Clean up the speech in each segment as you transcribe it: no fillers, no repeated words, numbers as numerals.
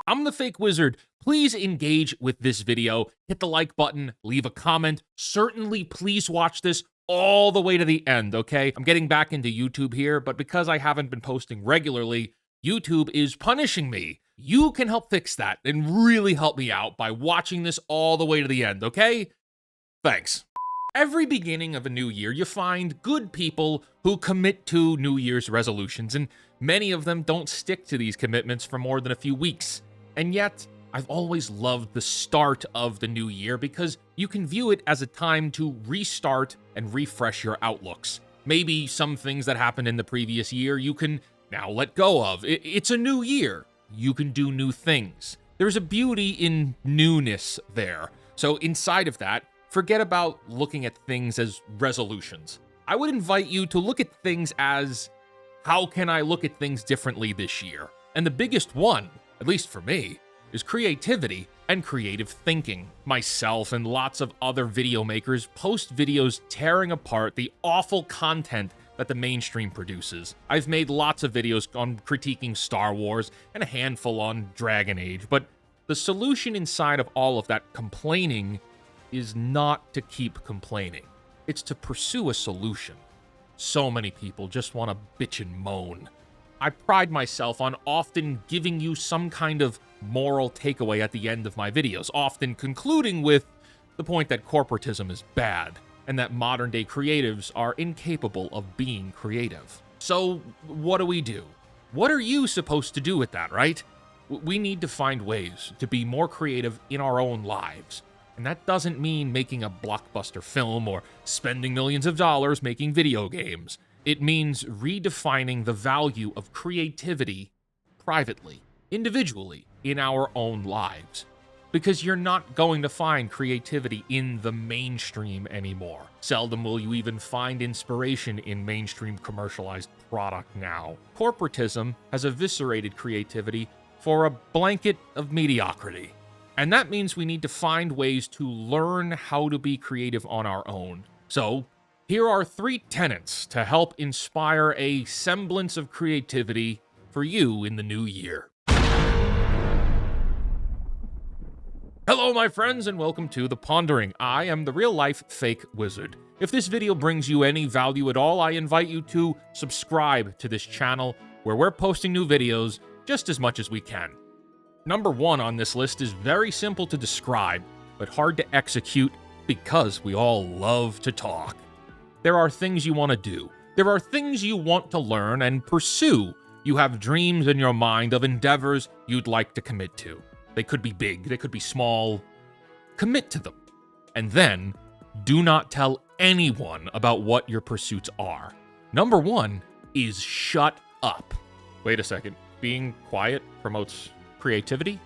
I'm the Fake Wizard. Please engage with this video. Hit the like button, leave a comment. Certainly, please watch this all the way to the end, okay? I'm getting back into YouTube here, but because I haven't been posting regularly, YouTube is punishing me. You can help fix that and really help me out by watching this all the way to the end, okay? Thanks. Every beginning of a new year, you find good people who commit to New Year's resolutions, and many of them don't stick to these commitments for more than a few weeks. And yet, I've always loved the start of the new year because you can view it as a time to restart and refresh your outlooks. Maybe some things that happened in the previous year you can now let go of. It's a new year. You can do new things. There's a beauty in newness there. So inside of that, forget about looking at things as resolutions. I would invite you to look at things as, how can I look at things differently this year? And the biggest one, at least for me, is creativity and creative thinking. Myself and lots of other video makers post videos tearing apart the awful content that the mainstream produces. I've made lots of videos on critiquing Star Wars and a handful on Dragon Age, but the solution inside of all of that complaining is not to keep complaining. It's to pursue a solution. So many people just want to bitch and moan. I pride myself on often giving you some kind of moral takeaway at the end of my videos, often concluding with the point that corporatism is bad and that modern-day creatives are incapable of being creative. So what do? What are you supposed to do with that, right? We need to find ways to be more creative in our own lives. And that doesn't mean making a blockbuster film or spending millions of dollars making video games. It means redefining the value of creativity privately, individually, in our own lives. Because you're not going to find creativity in the mainstream anymore. Seldom will you even find inspiration in mainstream commercialized product now. Corporatism has eviscerated creativity for a blanket of mediocrity. And that means we need to find ways to learn how to be creative on our own. So, here are 3 tenets to help inspire a semblance of creativity for you in the new year. Hello, my friends, and welcome to The Pondering. I am the real-life Fake Wizard. If this video brings you any value at all, I invite you to subscribe to this channel, where we're posting new videos just as much as we can. Number 1 on this list is very simple to describe, but hard to execute because we all love to talk. There are things you want to do. There are things you want to learn and pursue. You have dreams in your mind of endeavors you'd like to commit to. They could be big, they could be small. Commit to them. And then, do not tell anyone about what your pursuits are. Number 1 is shut up. Wait a second. Being quiet promotes creativity?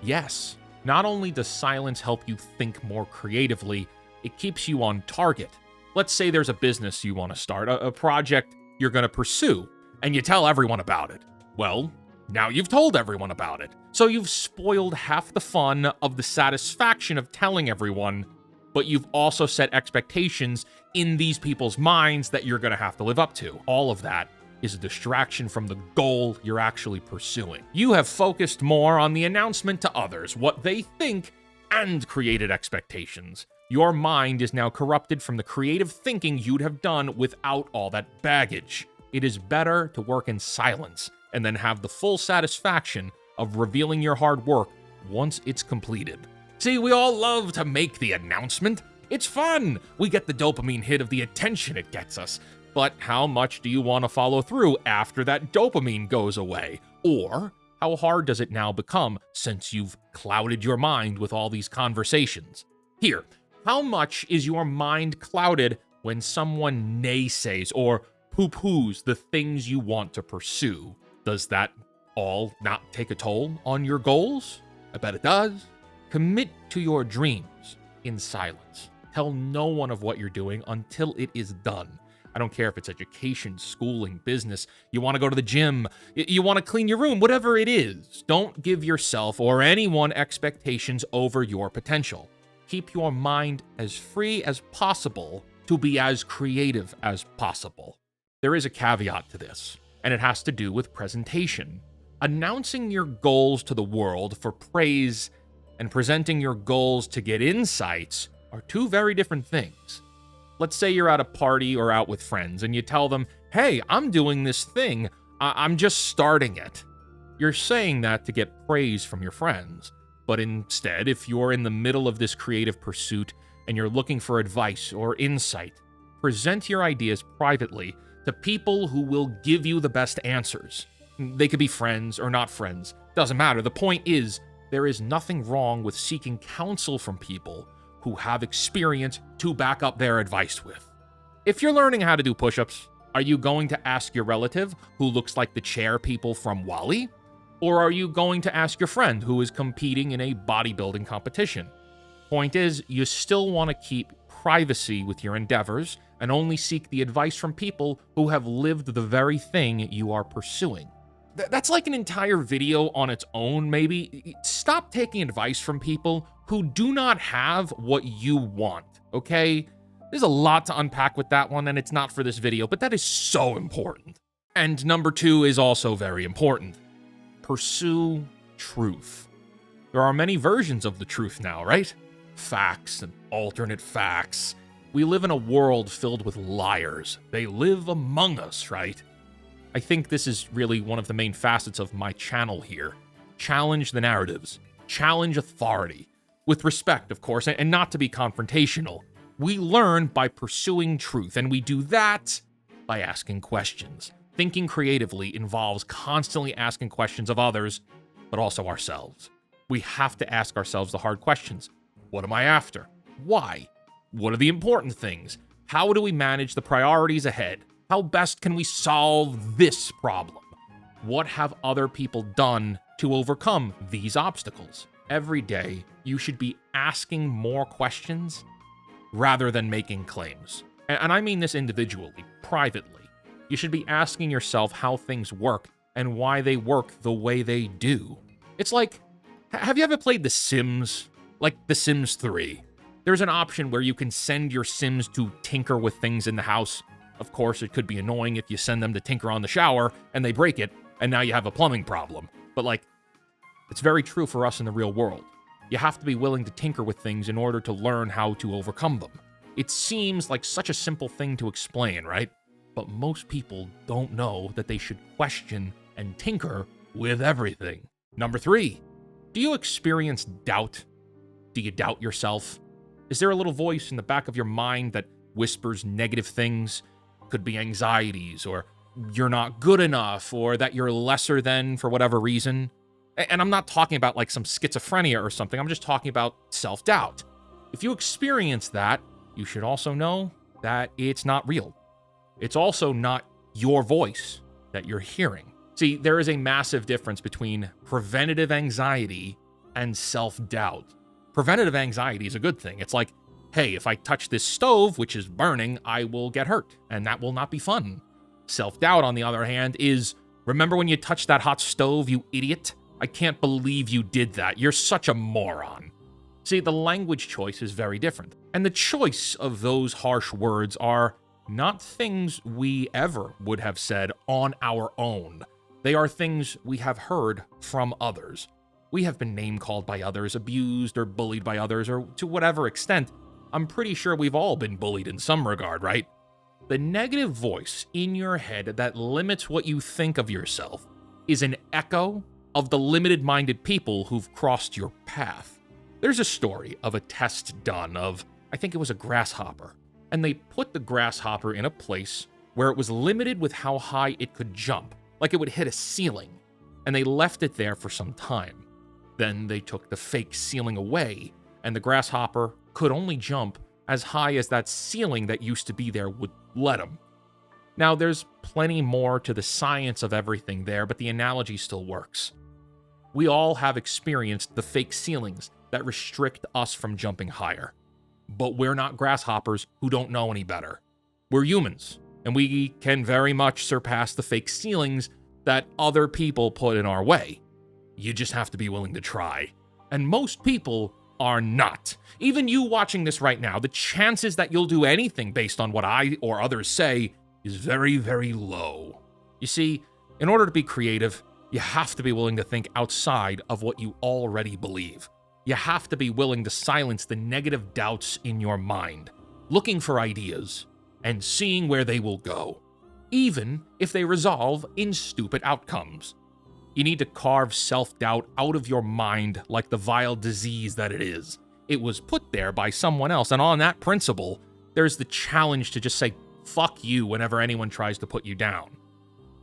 Yes. Not only does silence help you think more creatively, it keeps you on target. Let's say there's a business you want to start, a project you're going to pursue, and you tell everyone about it. Well, now you've told everyone about it. So you've spoiled half the fun of the satisfaction of telling everyone, but you've also set expectations in these people's minds that you're going to have to live up to. All of that is a distraction from the goal you're actually pursuing. You have focused more on the announcement to others, what they think, and created expectations. Your mind is now corrupted from the creative thinking you'd have done without all that baggage. It is better to work in silence and then have the full satisfaction of revealing your hard work once it's completed. See, we all love to make the announcement. It's fun. We get the dopamine hit of the attention it gets us. But how much do you want to follow through after that dopamine goes away? Or how hard does it now become since you've clouded your mind with all these conversations? Here, how much is your mind clouded when someone naysays or poo-poos the things you want to pursue? Does that all not take a toll on your goals? I bet it does. Commit to your dreams in silence. Tell no one of what you're doing until it is done. I don't care if it's education, schooling, business, you want to go to the gym, you want to clean your room, whatever it is. Don't give yourself or anyone expectations over your potential. Keep your mind as free as possible to be as creative as possible. There is a caveat to this, and it has to do with presentation. Announcing your goals to the world for praise and presenting your goals to get insights are two very different things. Let's say you're at a party or out with friends and you tell them, hey, I'm doing this thing. I'm just starting it. You're saying that to get praise from your friends. But instead, if you're in the middle of this creative pursuit and you're looking for advice or insight, present your ideas privately to people who will give you the best answers. They could be friends or not friends. Doesn't matter. The point is, there is nothing wrong with seeking counsel from people who have experience to back up their advice with. If you're learning how to do push-ups, are you going to ask your relative who looks like the chair people from WALL-E? Or are you going to ask your friend who is competing in a bodybuilding competition? Point is, you still want to keep privacy with your endeavors and only seek the advice from people who have lived the very thing you are pursuing. That's like an entire video on its own, maybe. Stop taking advice from people who do not have what you want, okay? There's a lot to unpack with that one, and it's not for this video, but that is so important. And number 2 is also very important. Pursue truth. There are many versions of the truth now, right? Facts and alternate facts. We live in a world filled with liars. They live among us, right? I think this is really one of the main facets of my channel here. Challenge the narratives. Challenge authority. With respect, of course, and not to be confrontational. We learn by pursuing truth, and we do that by asking questions. Thinking creatively involves constantly asking questions of others, but also ourselves. We have to ask ourselves the hard questions. What am I after? Why? What are the important things? How do we manage the priorities ahead? How best can we solve this problem? What have other people done to overcome these obstacles? Every day, you should be asking more questions rather than making claims. And I mean this individually, privately. You should be asking yourself how things work and why they work the way they do. It's like, have you ever played The Sims? Like The Sims 3. There's an option where you can send your Sims to tinker with things in the house. Of course, it could be annoying if you send them to tinker on the shower and they break it, and now you have a plumbing problem. But like, it's very true for us in the real world. You have to be willing to tinker with things in order to learn how to overcome them. It seems like such a simple thing to explain, right? But most people don't know that they should question and tinker with everything. Number 3, do you experience doubt? Do you doubt yourself? Is there a little voice in the back of your mind that whispers negative things? Could be anxieties, or you're not good enough, or that you're lesser than for whatever reason. And I'm not talking about like some schizophrenia or something. I'm just talking about self-doubt. If you experience that, you should also know that it's not real. It's also not your voice that you're hearing. See, there is a massive difference between preventative anxiety and self-doubt. Preventative anxiety is a good thing. It's like, hey, if I touch this stove, which is burning, I will get hurt, and that will not be fun. Self-doubt, on the other hand, is, remember when you touched that hot stove, you idiot? I can't believe you did that. You're such a moron. See, the language choice is very different. And the choice of those harsh words are not things we ever would have said on our own. They are things we have heard from others. We have been name-called by others, abused or bullied by others, or to whatever extent. I'm pretty sure we've all been bullied in some regard, right? The negative voice in your head that limits what you think of yourself is an echo of the limited-minded people who've crossed your path. There's a story of a test done of, I think it was a grasshopper, and they put the grasshopper in a place where it was limited with how high it could jump, like it would hit a ceiling, and they left it there for some time. Then they took the fake ceiling away, and the grasshopper could only jump as high as that ceiling that used to be there would let him. Now, there's plenty more to the science of everything there, but the analogy still works. We all have experienced the fake ceilings that restrict us from jumping higher. But we're not grasshoppers who don't know any better. We're humans, and we can very much surpass the fake ceilings that other people put in our way. You just have to be willing to try. And most people are not. Even you watching this right now, the chances that you'll do anything based on what I or others say is very, very low. You see, in order to be creative, You have to be willing to think outside of what you already believe. You have to be willing to silence the negative doubts in your mind, looking for ideas and seeing where they will go, even if they resolve in stupid outcomes. You need to carve self-doubt out of your mind like the vile disease that it is. It was put there by someone else, and on that principle, there's the challenge to just say, fuck you whenever anyone tries to put you down.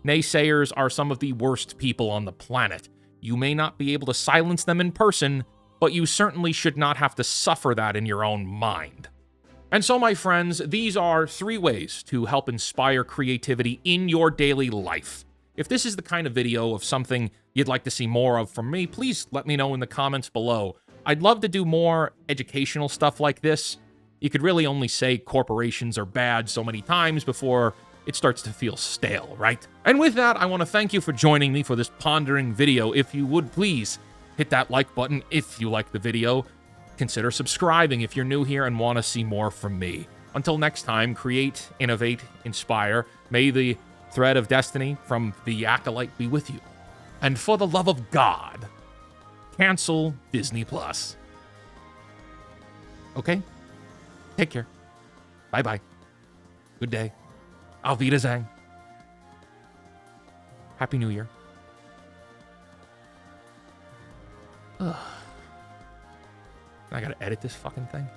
Naysayers are some of the worst people on the planet. You may not be able to silence them in person, but you certainly should not have to suffer that in your own mind. And so, my friends, these are 3 ways to help inspire creativity in your daily life. If this is the kind of video of something you'd like to see more of from me, please let me know in the comments below. I'd love to do more educational stuff like this. You could really only say corporations are bad so many times before it starts to feel stale, right? And with that, I want to thank you for joining me for this pondering video. If you would please hit that like button if you like the video. Consider subscribing if you're new here and want to see more from me. Until next time, create, innovate, inspire. May the thread of destiny from the Acolyte be with you. And for the love of God, cancel Disney+. Okay? Take care. Bye-bye. Good day. Auf Wiedersehen. Happy New Year. Ugh. I gotta edit this fucking thing.